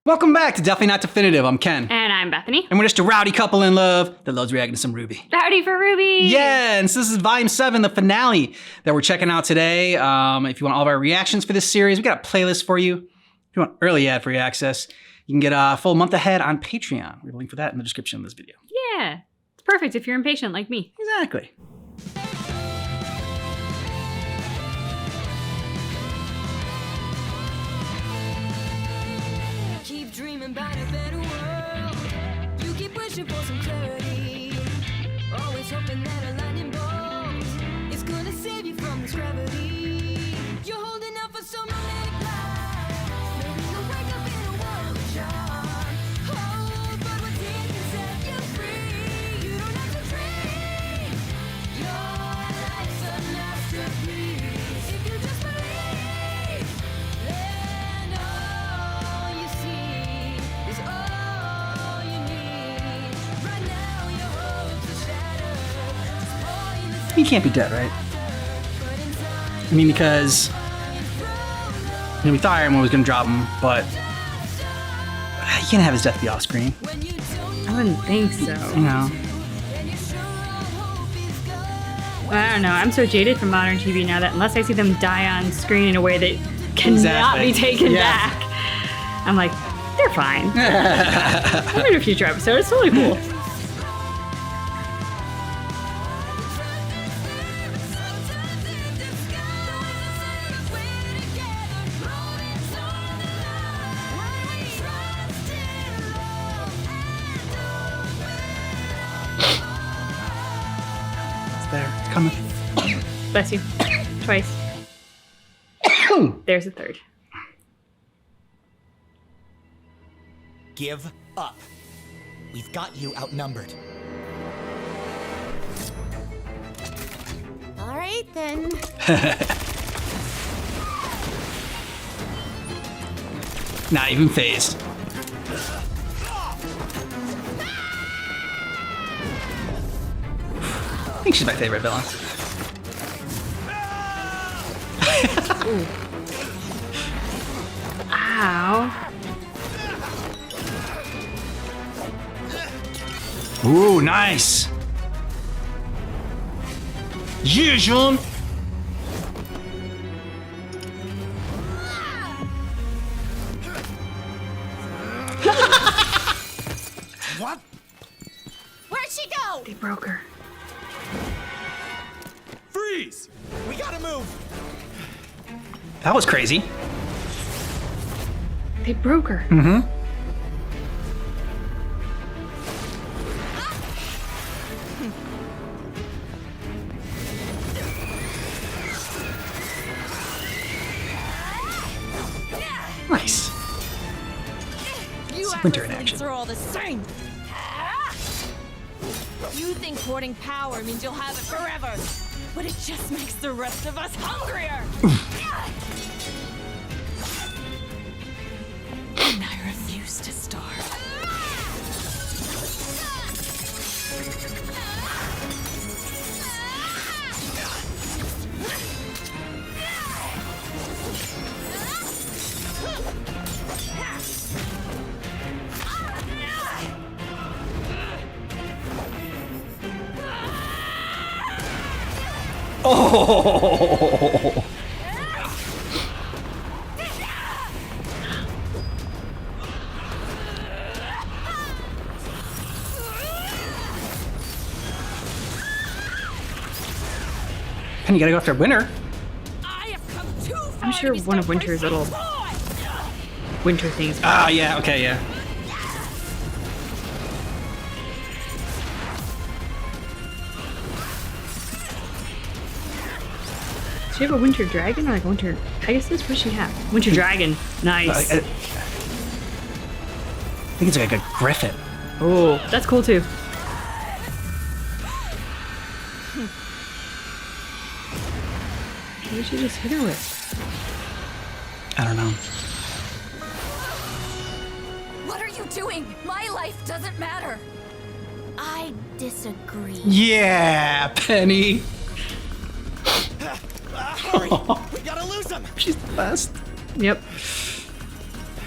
Welcome back to Definitely Not Definitive. I'm Ken. And I'm Bethany. And we're just a rowdy couple in love that loves reacting to some RWBY. Rowdy for RWBY! Yeah, and so this is Volume 7, the finale that we're checking out today. If you want all of our reactions for this series, we got a playlist for you. If you want early ad-free access, you can get a full month ahead on Patreon. We have a link for that in the description of this video. Yeah, it's perfect if you're impatient like me. Exactly. Dreaming about a better world. You keep wishing for some clarity. Always hoping that a lightning bolt is gonna save you from this gravity. You're holding out for some romantic life. Maybe you'll wake up in a world of charm. Oh, but what's in can set you free. You don't have to dream. Your life's a masterpiece. If you just believe, then all you see is all you need. Right now your hopes are shattered. Just falling the He can't be dead, right? I mean, because we thought Iron Man was going to drop him, but he can't have his death be off screen. I wouldn't think so. You know? I don't know. I'm so jaded from modern TV now that unless I see them die on screen in a way that cannot be taken back, I'm like, they're fine. I'm in a future episode. It's totally cool. It's there. It's coming. Bless you. Twice. There's a third. Give up. We've got you outnumbered. All right then. Not even phased. I think she's my favorite villain. Ow. Ooh, nice. Yeah, Jean. What? Where'd she go? They broke her. Freeze! We gotta move! That was crazy. They broke her. Mm-hmm. Nice. You Winter in athletes action. are all the same. You think hoarding power means you'll have it forever, but it just makes the rest of us hungrier. And I refuse to starve. Oh! Penny, you gotta go after Winter. I have come too far I'm sure to be one of stopped by Winter's little toys. winter things. Ah, yeah, okay, yeah. Does she have a winter dragon or like a winter Pegasus? What does she have? Winter dragon. Nice. I think it's like a griffin. Oh, that's cool too. What did she just hit her with? I don't know. What are you doing? My life doesn't matter. I disagree. Yeah, Penny. Hurry! We gotta lose him! She's the best. Yep.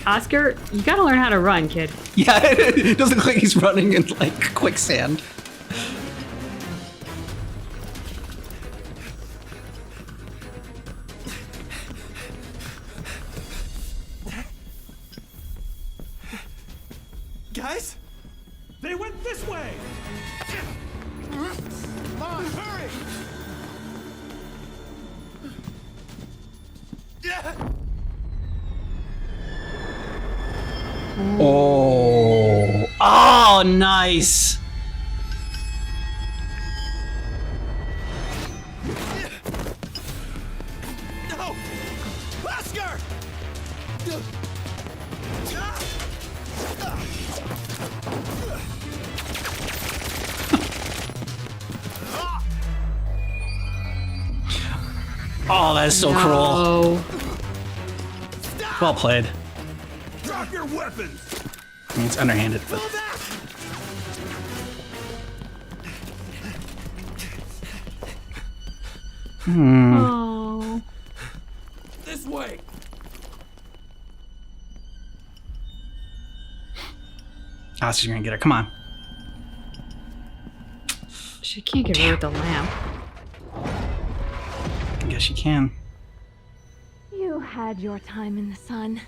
Oscar, you gotta learn how to run, kid. Yeah, it doesn't look like he's running in like quicksand. Guys? They went this way! Come on, hurry! Oh, nice. No! Oscar! Oh, that is so cruel. Oh. Well played. Drop your weapons! I mean, it's underhanded, but Pull back! Oh. This way! Oscar's gonna get her. Come on. She can't get rid of the lamp. I guess you can. You had your time in the sun.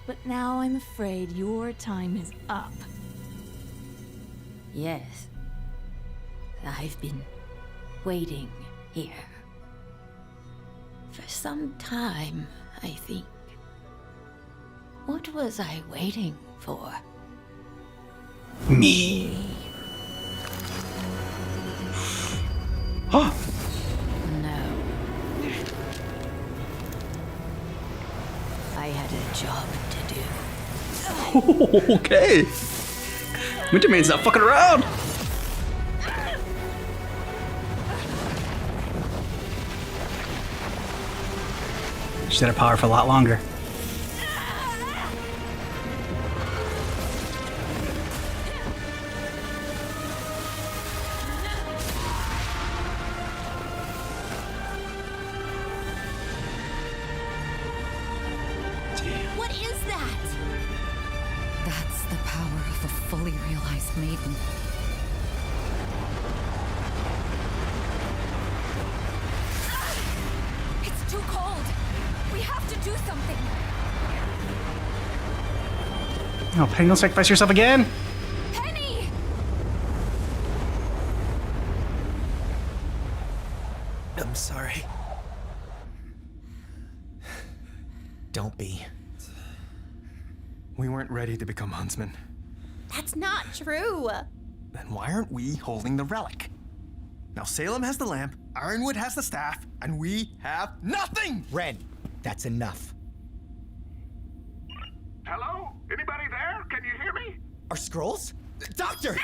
But now I'm afraid your time is up. Yes. I've been waiting here. For some time, I think. What was I waiting for? Me. Oh, No. I had a job to do. okay. Wintermaid's not fucking around. She's had her power for a lot longer. What is that? That's the power of a fully realized maiden. It's too cold. We have to do something. No, Penny, don't sacrifice yourself again. Penny! I'm sorry. Don't be. We weren't ready to become huntsmen. That's not true. Then why aren't we holding the relic? Now Salem has the lamp, Ironwood has the staff, and we have nothing! Ren, that's enough. Hello? Anybody there? Can you hear me? Our scrolls? Doctor!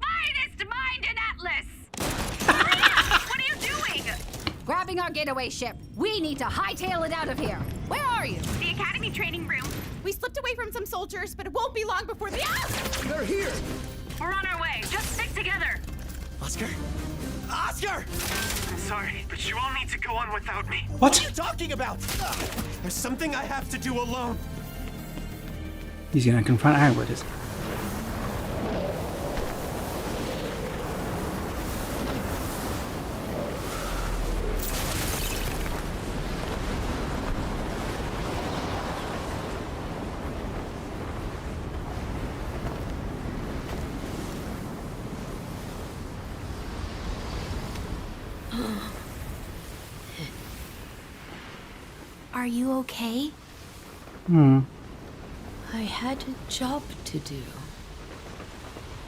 Finest mind in Atlas! What are you doing? Grabbing our getaway ship. We need to hightail it out of here. Where are you? The Academy training room. We slipped away from some soldiers, but it won't be long before the. They're here! We're on our way. Just stick together. Oscar? Oscar! I'm sorry, but you all need to go on without me. What are you talking about? There's something I have to do alone. He's gonna confront Ironwood, isn't he? Are you okay? Hmm. I had a job to do.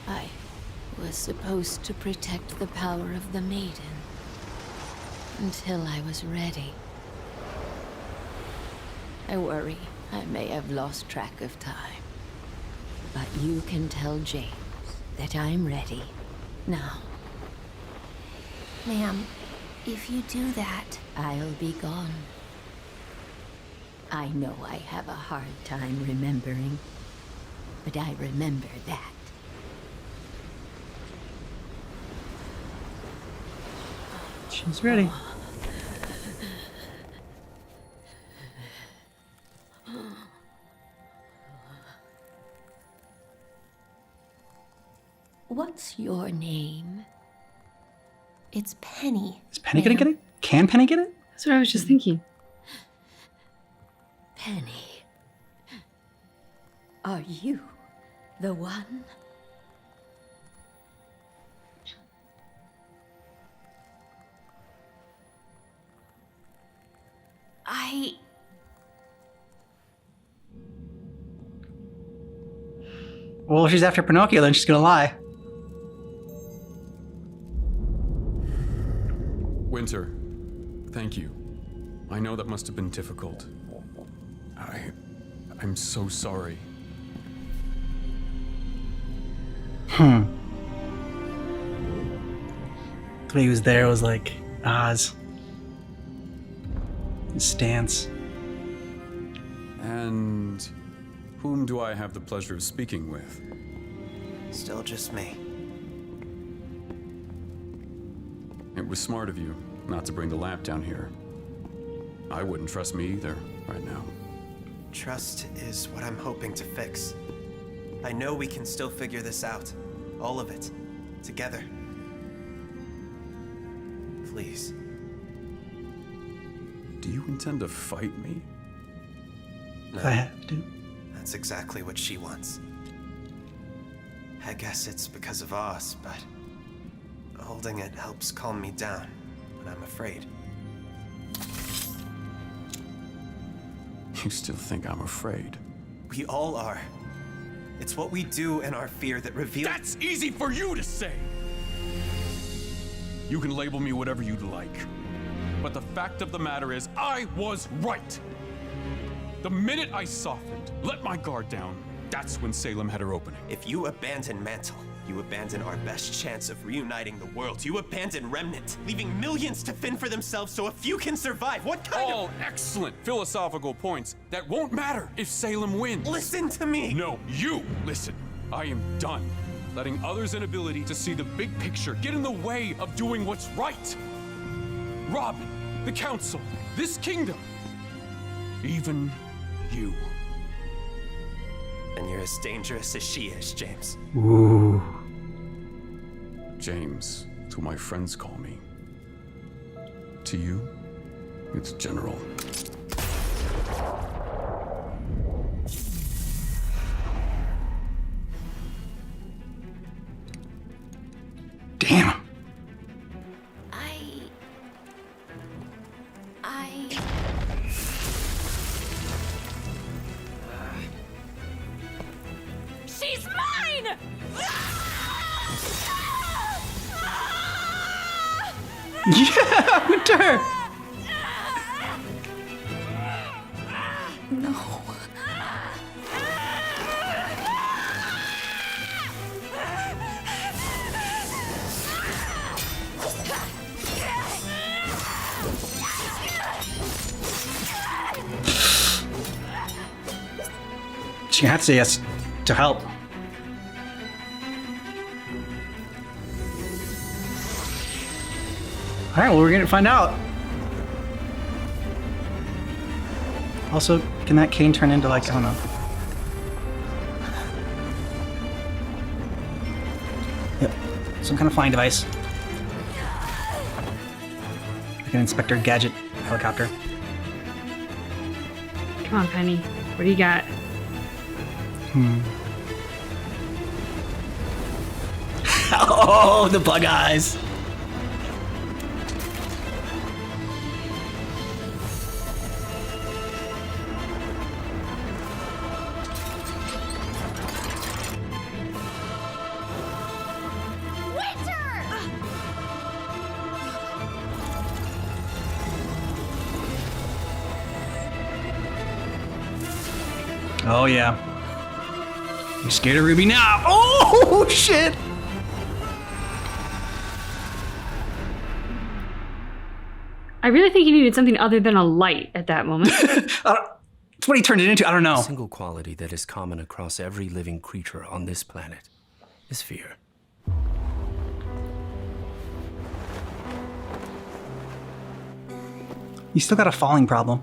I was supposed to protect the power of the maiden until I was ready. I worry I may have lost track of time. But you can tell James that I'm ready now. Ma'am, if you do that. I'll be gone. I know I have a hard time remembering, but I remember that. She's ready. What's your name? It's Penny. Is Penny gonna get it? Can Penny get it? That's what I was just thinking. Penny. Are you the one? Well, if she's after Pinocchio, then she's gonna lie. Winter, thank you. I know that must have been difficult. I'm so sorry. The way he was there was like Oz. His stance. And whom do I have the pleasure of speaking with? Still just me. It was smart of you not to bring the lamp down here. I wouldn't trust me either right now. Trust is what I'm hoping to fix. I know we can still figure this out. All of it. Together. Please. Do you intend to fight me? No. I have to. That's exactly what she wants. I guess it's because of Oz, but holding it helps calm me down when I'm afraid. You still think I'm afraid? We all are. It's what we do in our fear that reveals— That's easy for you to say! You can label me whatever you'd like. But the fact of the matter is, I was right! The minute I softened, let my guard down, that's when Salem had her opening. If you abandon Mantle, you abandon our best chance of reuniting the world. You abandon Remnant, leaving millions to fend for themselves so a few can survive. What kind All excellent philosophical points that won't matter if Salem wins. Listen to me! No, you listen. I am done letting others' inability to see the big picture get in the way of doing what's right. Robin, the Council, this kingdom, even you. And you're as dangerous as she is, James. Ooh. James, it's what my friends call me. To you, it's General. Damn. She's mine! Yeah, Winter! No. She had to say yes to help. All right, well, we're gonna find out. Also, can that cane turn into, like, I don't know. Yep, some kind of flying device. Like an Inspector Gadget helicopter. Come on, Penny. What do you got? Oh, the bug eyes. Oh, yeah. You scared of Ruby now? Oh, shit! I really think he needed something other than a light at that moment. It's what he turned it into. I don't know. A single quality that is common across every living creature on this planet is fear. You still got a falling problem.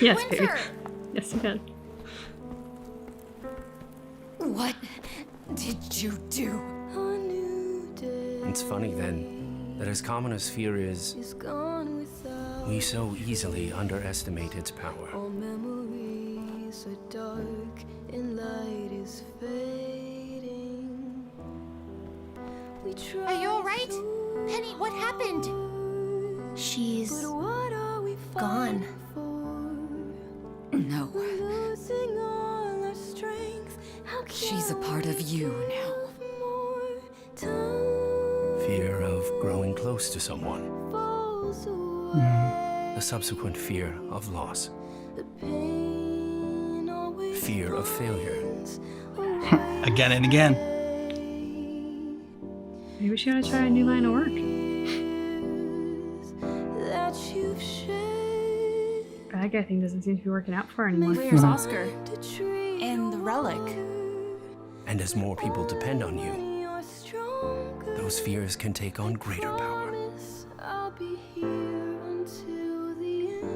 Yes, baby. Yes, you did. What did you do? It's funny then that as common as fear is, we so easily underestimate its power. All memories are dark and light is fading. Are you alright? Penny, what happened? She's gone. No. She's a part of you now. Fear of growing close to someone. The subsequent fear of loss. Fear of failure. Again and again. Maybe she ought to try a new line of work. Bad guy thing doesn't seem to be working out for her anymore. Where's Oscar? And the relic? And as more people depend on you, those fears can take on greater power. I'll be here until the end.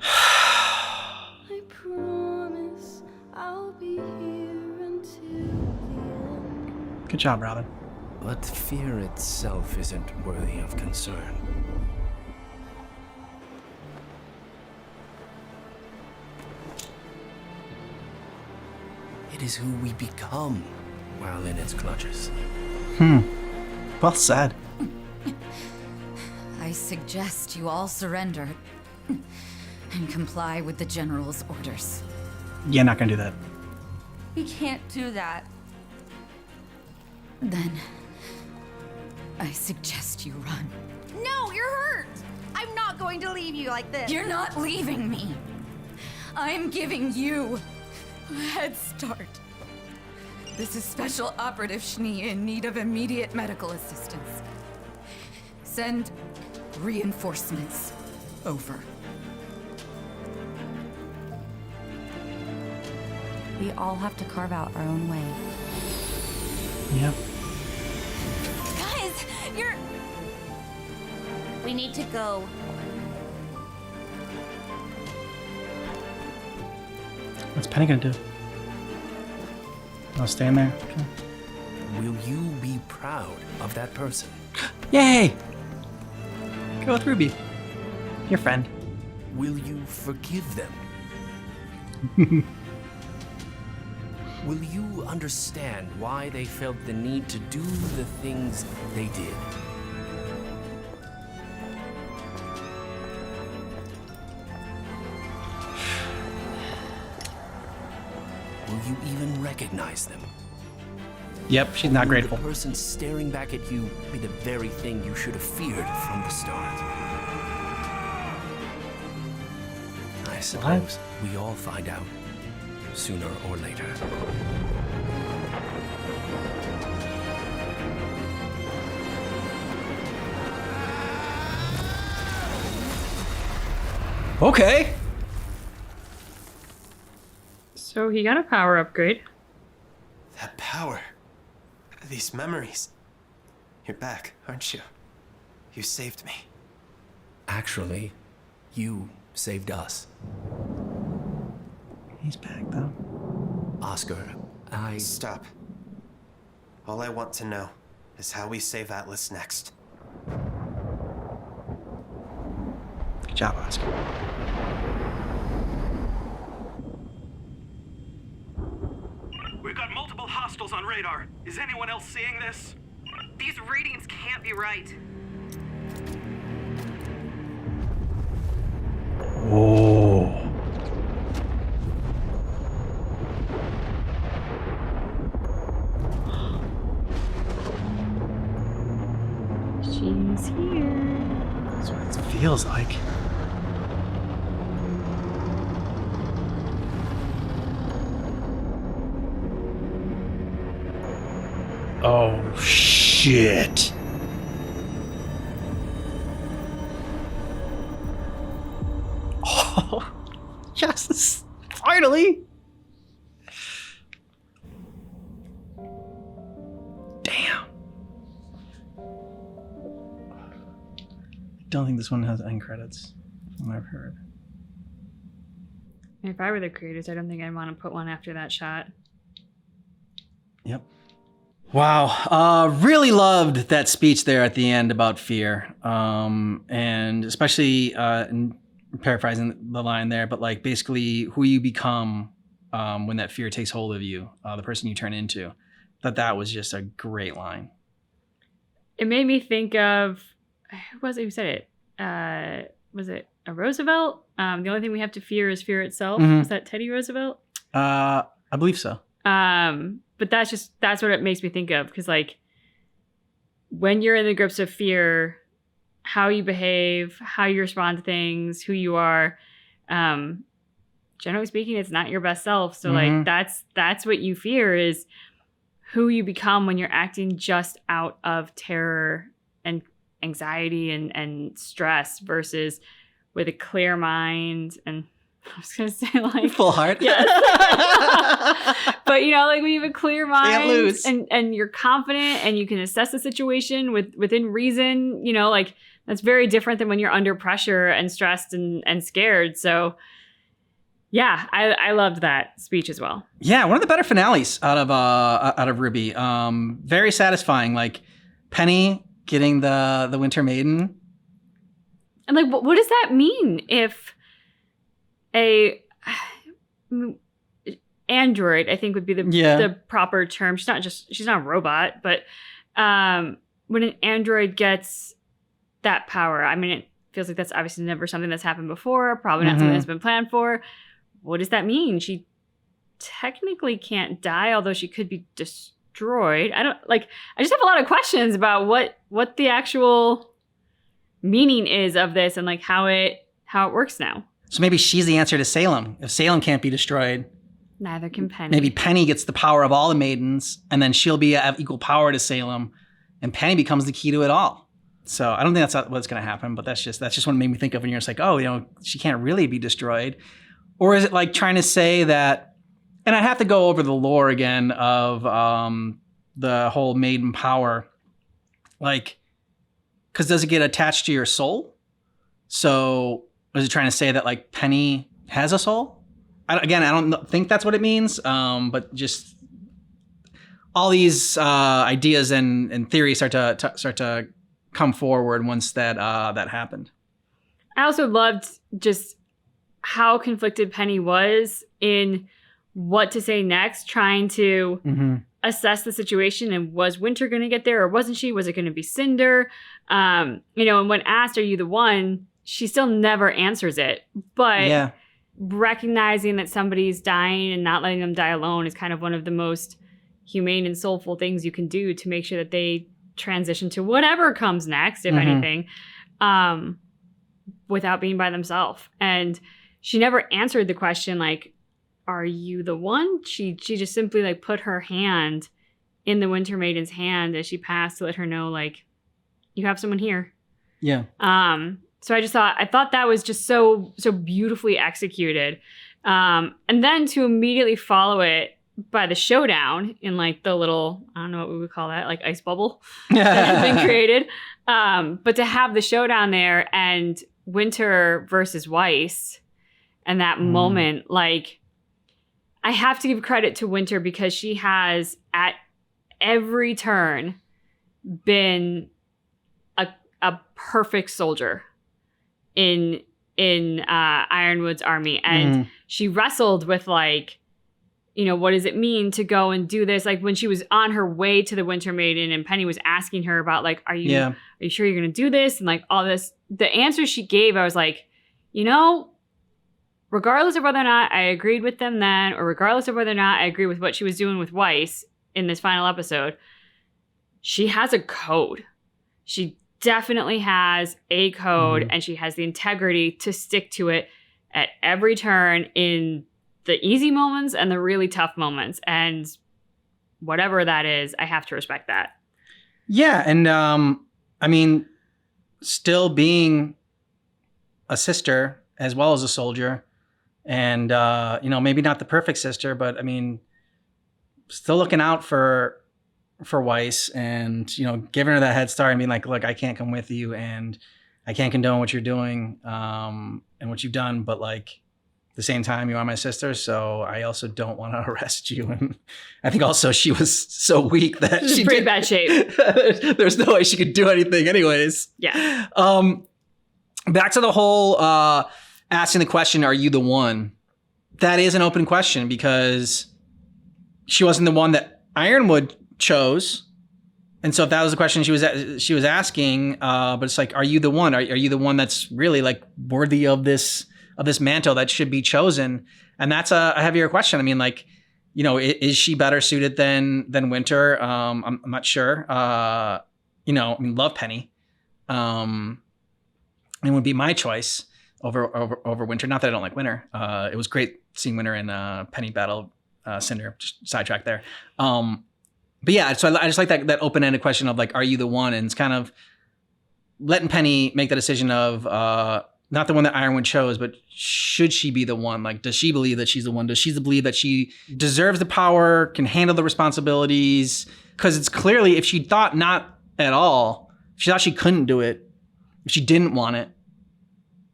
I promise I'll be here until the end. Good job, Robin. But fear itself isn't worthy of concern. It is who we become while in its clutches. Well said. I suggest you all surrender and comply with the General's orders. Yeah, not gonna do that. We can't do that. Then, I suggest you run. No, you're hurt! I'm not going to leave you like this. You're not leaving me. I'm giving you a head start. This is Special Operative Schnee in need of immediate medical assistance. Send reinforcements over. We all have to carve out our own way. Yep. Guys, you're... We need to go. What's Penny gonna do? I'll stay in there. Okay. Will you be proud of that person? Yay! Go with Ruby. Your friend. Will you forgive them? Will you understand why they felt the need to do the things they did? Will you even recognize them? Yep, she's not grateful. The person staring back at you be the very thing you should have feared from the start. I suppose we all find out sooner or later. Okay. So he got a power upgrade. That power. These memories. You're back, aren't you? You saved me. Actually, you saved us. He's back, though. Oscar, Stop. All I want to know is how we save Atlas next. Good job, Oscar. We've got multiple hostiles on radar. Is anyone else seeing this? These readings can't be right. Oh. She's here. That's what it feels like. Oh, shit. Oh, yes, finally. Damn. I don't think this one has end credits, from what I've heard. If I were the creators, I don't think I'd want to put one after that shot. Yep. Wow. Really loved that speech there at the end about fear. And especially in paraphrasing the line there, but like basically who you become when that fear takes hold of you, the person you turn into. That was just a great line. It made me think of, who was it who said it? Was it a Roosevelt? The only thing we have to fear is fear itself. Mhm. Was that Teddy Roosevelt? I believe so. But that's what it makes me think of. Because like when you're in the grips of fear, how you behave, how you respond to things, who you are, generally speaking, it's not your best self. So like that's what you fear, is who you become when you're acting just out of terror and anxiety and stress versus with a clear mind and I was gonna say like full heart. Yes. But you know, like when you have a clear mind lose. and you're confident and you can assess the situation within reason, you know, like that's very different than when you're under pressure and stressed and scared. So yeah, I loved that speech as well. Yeah, one of the better finales out of RWBY. Very satisfying. Like Penny getting the Winter Maiden. And like, what does that mean if a android, I think would be the proper term. She's not a robot, but when an android gets that power, I mean, it feels like that's obviously never something that's happened before, probably not something that's been planned for. What does that mean? She technically can't die, although she could be destroyed. I just have a lot of questions about what the actual meaning is of this and like how it works now. So maybe she's the answer to Salem. If Salem can't be destroyed, neither can Penny. Maybe Penny gets the power of all the maidens, and then she'll have equal power to Salem, and Penny becomes the key to it all. So I don't think that's what's going to happen, but that's just what it made me think of when you're just like, oh, you know, she can't really be destroyed. Or is it like trying to say that, and I have to go over the lore again of the whole maiden power, like, because does it get attached to your soul? So is it trying to say that like Penny has a soul? I don't think that's what it means, but just all these ideas and theories start to come forward once that happened. I also loved just how conflicted Penny was in what to say next, trying to assess the situation and was Winter going to get there or wasn't she? Was it going to be Cinder? You know, and when asked, are you the one? She still never answers it. But recognizing that somebody's dying and not letting them die alone is kind of one of the most humane and soulful things you can do to make sure that they transition to whatever comes next, if anything, without being by themselves. And she never answered the question like, are you the one? She just simply like put her hand in the Winter Maiden's hand as she passed to let her know like, you have someone here. Yeah. So I thought that was just so beautifully executed. And then to immediately follow it by the showdown in like the little, I don't know what we would call that, like ice bubble that has been created. But to have the showdown there and Winter versus Weiss and that moment, like I have to give credit to Winter because she has at every turn been a perfect soldier in Ironwood's army. And she wrestled with like, you know, what does it mean to go and do this? Like when she was on her way to the Winter Maiden and Penny was asking her about like, are you sure you're going to do this? And like all this, the answers she gave, I was like, you know, regardless of whether or not I agreed with them then, or regardless of whether or not I agree with what she was doing with Weiss in this final episode, she has a code. She definitely has a code and she has the integrity to stick to it at every turn in the easy moments and the really tough moments. And whatever that is, I have to respect that. Yeah. And I mean, still being a sister as well as a soldier and, you know, maybe not the perfect sister, but I mean, still looking out for Weiss and, you know, giving her that head start and being like, look, I can't come with you and I can't condone what you're doing and what you've done, but like, the same time, you are my sister, so I also don't want to arrest you. And I think also she was so weak that She's in pretty bad shape. There's no way she could do anything anyways. Yeah. Back to the whole asking the question, are you the one? That is an open question because she wasn't the one that Ironwood chose. And so if that was the question she was asking, but it's like, are you the one? Are you the one that's really like worthy of this mantle that should be chosen? And that's a heavier question. I mean, like, you know, is she better suited than Winter? I'm not sure. You know, I mean, love Penny. It would be my choice over Winter. Not that I don't like Winter. It was great seeing Winter and Penny battle Cinder. Just sidetrack there. But yeah, so I just like that open-ended question of like, are you the one? And it's kind of letting Penny make the decision of not the one that Ironwood chose, but should she be the one? Like, does she believe that she's the one? Does she believe that she deserves the power, can handle the responsibilities? Because it's clearly, if she thought not at all, if she thought she couldn't do it, if she didn't want it,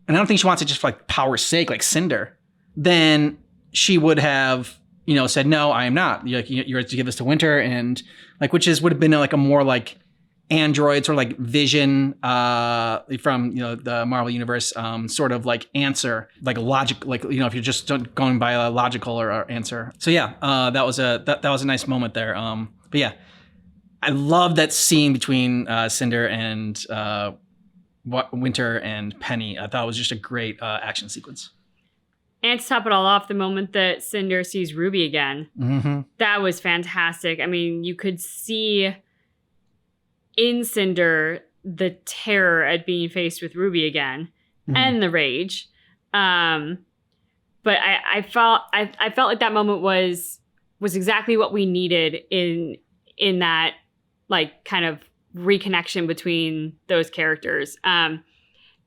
and I don't think she wants it just for like power's sake, like Cinder, then she would have, you know, said, no, I am not. You're to give this to Winter, and like, would have been like a more like android sort of like Vision from, you know, the Marvel universe sort of like answer, like a logic, like, you know, if you're just going by a logical or answer. So yeah, that was a nice moment there. But yeah, I love that scene between Cinder and Winter and Penny. I thought it was just a great action sequence. And to top it all off, the moment that Cinder sees Ruby again, that was fantastic. I mean, you could see in Cinder the terror at being faced with Ruby again, and the rage. But I felt like that moment was exactly what we needed in that like kind of reconnection between those characters.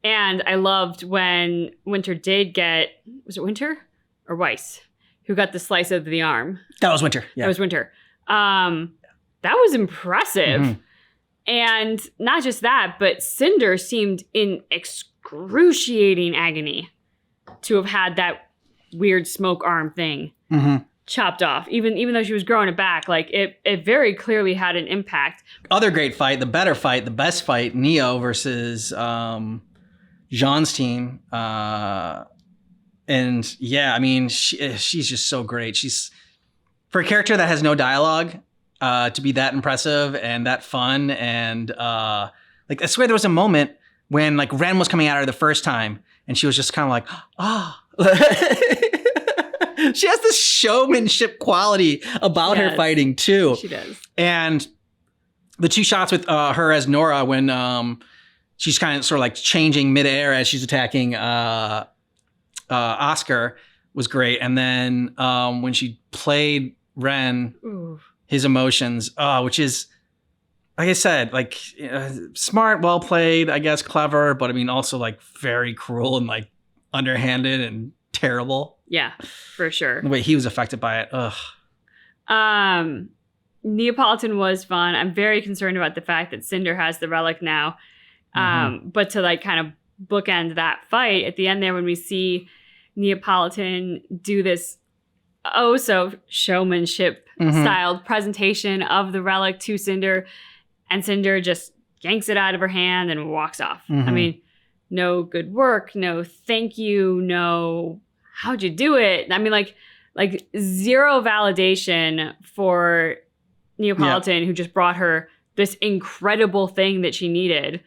And I loved when Winter did get, was it Winter or Weiss who got the slice of the arm? That was Winter. Yeah. That was Winter. That was impressive. And not just that, but Cinder seemed in excruciating agony to have had that weird smoke arm thing chopped off, even though she was growing it back. Like it very clearly had an impact. Other great fight, the better fight, the best fight, Neo versus Jean's team. And yeah, I mean, she's just so great. She's, for a character that has no dialogue, to be that impressive and that fun. And like, I swear there was a moment when like Ren was coming at her the first time and she was just kind of like, she has this showmanship quality about her fighting too. She does. And the two shots with her as Nora when she's kind of sort of like changing midair as she's attacking Oscar was great. And then when she played Ren, his emotions, which is, like I said, like smart, well played, I guess, clever, but I mean also like very cruel and like underhanded and terrible. Yeah, for sure. The way he was affected by it. Ugh. Neapolitan was fun. I'm very concerned about the fact that Cinder has the relic now. But to like kind of bookend that fight at the end there when we see Neapolitan do this so showmanship styled presentation of the relic to Cinder, and Cinder just yanks it out of her hand and walks off. I mean, no good work, no thank you, no how'd you do it? I mean, like zero validation for Neapolitan, who just brought her this incredible thing that she needed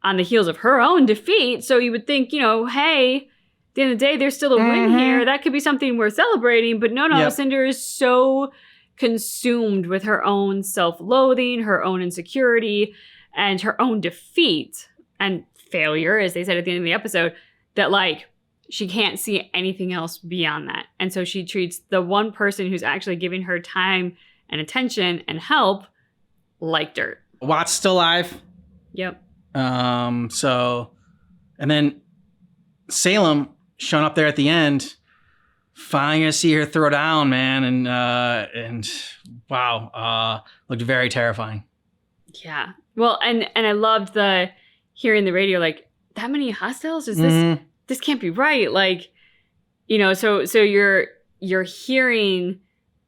on the heels of her own defeat. So you would think, you know, hey, at the end of the day, there's still a win here. That could be something worth celebrating. But no, Cinder is so consumed with her own self-loathing, her own insecurity, and her own defeat and failure, as they said at the end of the episode, that like she can't see anything else beyond that. And so she treats the one person who's actually giving her time and attention and help like dirt. Watt's still alive. Yep. So, and then Salem showing up there at the end, finally gonna see her throw down, man. And wow, looked very terrifying. Yeah. Well, and I loved hearing the radio, like, that many hostiles? Is this can't be right. Like, you know, so you're hearing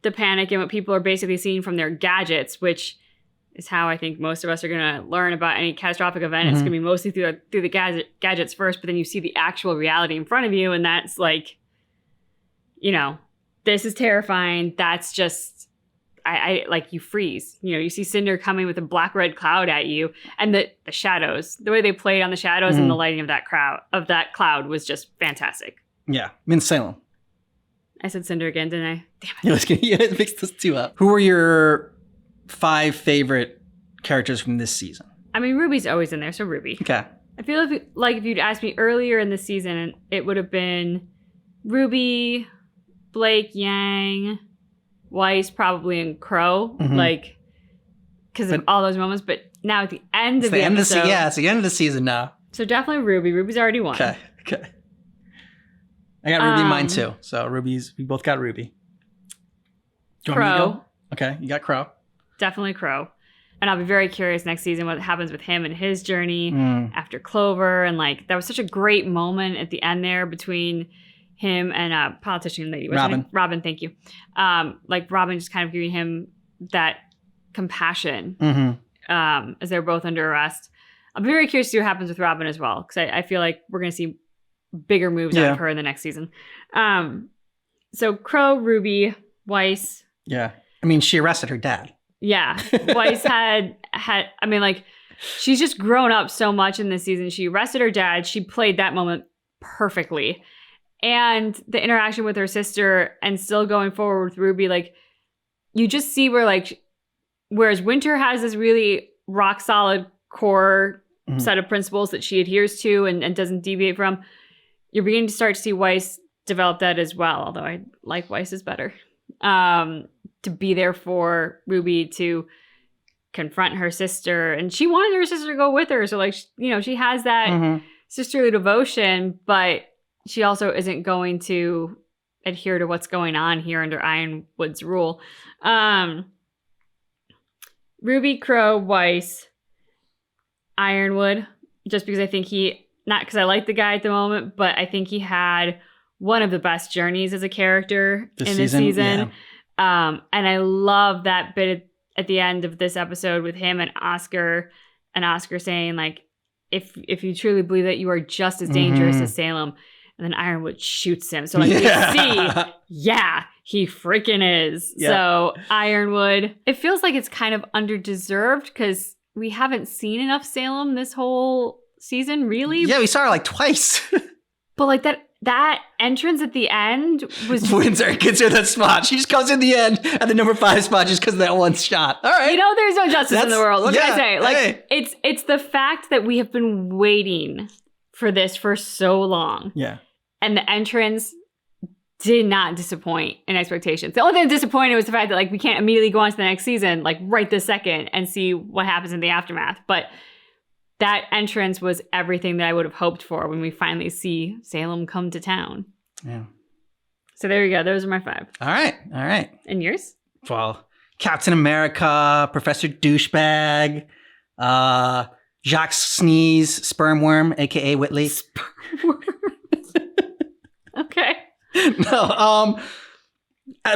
the panic and what people are basically seeing from their gadgets, which is how I think most of us are going to learn about any catastrophic event. It's going to be mostly through the gadgets first, but then you see the actual reality in front of you, and that's like, you know, this is terrifying. That's just, I like, you freeze. You know, you see Cinder coming with a black-red cloud at you, and the shadows, the way they played on the shadows and the lighting of that cloud was just fantastic. Yeah, I'm in Salem. I said Cinder again, didn't I? Damn it. You mixed those two up. Who were your 5 favorite characters from this season? I mean, Ruby's always in there, so Ruby. Okay. I feel like if you'd asked me earlier in the season, it would have been Ruby, Blake, Yang, Weiss, probably, and Crow, like, because of all those moments. But now at the end of the episode, it's the end of the season now. So definitely Ruby. Ruby's already won. Okay. I got Ruby in mine too. So we both got Ruby. Do you want me to Crow. go? Okay, you got Crow. Definitely Crow. And I'll be very curious next season what happens with him and his journey after Clover. And like, that was such a great moment at the end there between him and a politician lady. What's her name? Robin, thank you. Like Robin just kind of giving him that compassion as they're both under arrest. I'm very curious to see what happens with Robin as well, because I feel like we're going to see bigger moves out of her in the next season. So Crow, Ruby, Weiss. Yeah. I mean, she arrested her dad. Yeah. Weiss had, I mean, like, she's just grown up so much in this season. She arrested her dad. She played that moment perfectly. And the interaction with her sister and still going forward with Ruby, like, you just see where, like, whereas Winter has this really rock solid core set of principles that she adheres to and doesn't deviate from, you're beginning to start to see Weiss develop that as well. Although I like Weiss's better. To be there for Ruby, to confront her sister. And she wanted her sister to go with her. So, like, you know, she has that sisterly devotion, but she also isn't going to adhere to what's going on here under Ironwood's rule. Ruby, Crow, Weiss, Ironwood, just because I think not because I like the guy at the moment, but I think he had one of the best journeys as a character in this season. Yeah. And I love that bit at the end of this episode with him and Oscar saying, like, if you truly believe that you are just as dangerous as Salem, and then Ironwood shoots him. So, like, you see, he freaking is. Yeah. So Ironwood, it feels like it's kind of underdeserved because we haven't seen enough Salem this whole season, really. Yeah, we saw her like twice. But like that entrance at the end was wins her, gets her that spot. She just comes in the end at the number 5 spot just because of that one shot. All right. You know, there's no justice in the world. What can I say? Like, hey. It's the fact that we have been waiting for this for so long. Yeah. And the entrance did not disappoint in expectations. The only thing that disappointed was the fact that, like, we can't immediately go on to the next season, like, right this second and see what happens in the aftermath. But that entrance was everything that I would have hoped for when we finally see Salem come to town. Yeah. So there you go. Those are my 5. All right. And yours? Well, Captain America, Professor Douchebag, Jacques Sneeze, Sperm Worm, a.k.a. Whitley. Okay. No,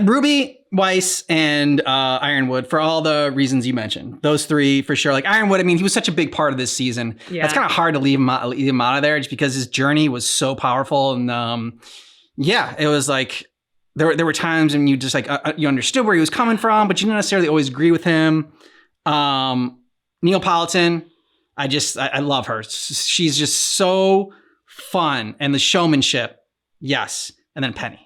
Ruby, Weiss, and Ironwood, for all the reasons you mentioned. Those 3 for sure. Like Ironwood, I mean, he was such a big part of this season. Yeah. It's kind of hard to leave him out of there just because his journey was so powerful. And it was like there were times when you just like you understood where he was coming from, but you didn't necessarily always agree with him. Neapolitan, I love her. She's just so fun, and the showmanship. Yes. And then Penny.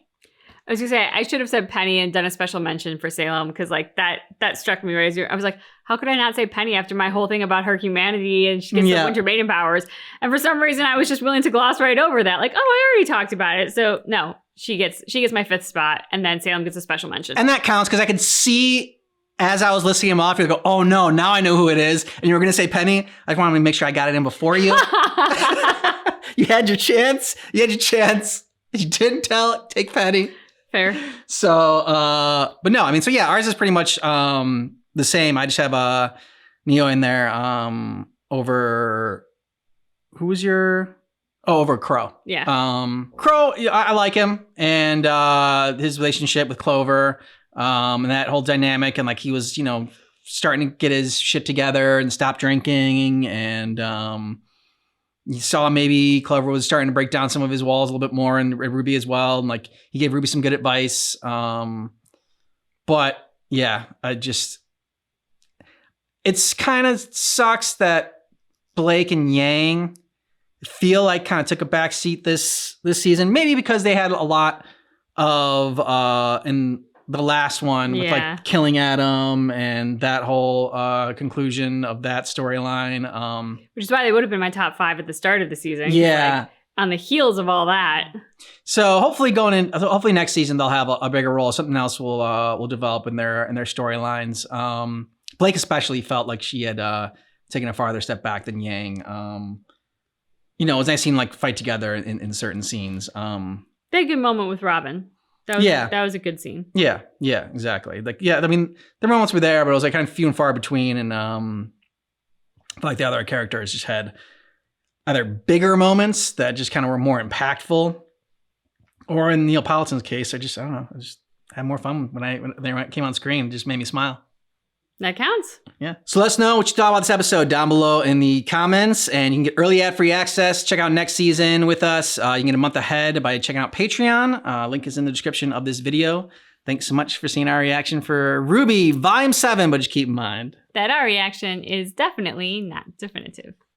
I was gonna say, I should have said Penny and done a special mention for Salem, because like that struck me right. I was like, how could I not say Penny after my whole thing about her humanity and she gets the Winter Maiden powers? And for some reason, I was just willing to gloss right over that. Like, oh, I already talked about it. So no, she gets my 5th spot, and then Salem gets a special mention. And that counts because I could see as I was listing him off, you'd go, oh no, now I know who it is. And you were gonna say Penny. I wanted to make sure I got it in before you. You had your chance. You didn't take Penny. Fair. So, but no, I mean, so yeah, ours is pretty much the same. I just have Neo in there over, who was your Oh, over Crow. Yeah. Crow, I like him, and his relationship with Clover, and that whole dynamic, and like he was, starting to get his shit together and stop drinking, and you saw maybe Clover was starting to break down some of his walls a little bit more, and Ruby as well, and like he gave Ruby some good advice. But yeah, it's kind of sucks that Blake and Yang feel like kind of took a back seat this season, maybe because they had a lot of in the last one with like killing Adam and that whole conclusion of that storyline. Which is why they would have been my top 5 at the start of the season. Yeah. Like, on the heels of all that. So hopefully next season they'll have a bigger role. Something else will develop in their storylines. Blake especially felt like she had taken a farther step back than Yang. It was nice seeing like fight together in certain scenes. They had a good moment with Robin. That was a good scene. Yeah, exactly. Like, I mean, the moments were there, but it was like kind of few and far between. And I feel like the other characters just had either bigger moments that just kind of were more impactful, or in Neil Politan's case, I don't know, I just had more fun when they came on screen. It just made me smile. That counts. Yeah. So let us know what you thought about this episode down below in the comments, and you can get early ad-free access. Check out next season with us. You can get a month ahead by checking out Patreon. Link is in the description of this video. Thanks so much for seeing our reaction for RWBY Volume 7, but just keep in mind that our reaction is definitely not definitive.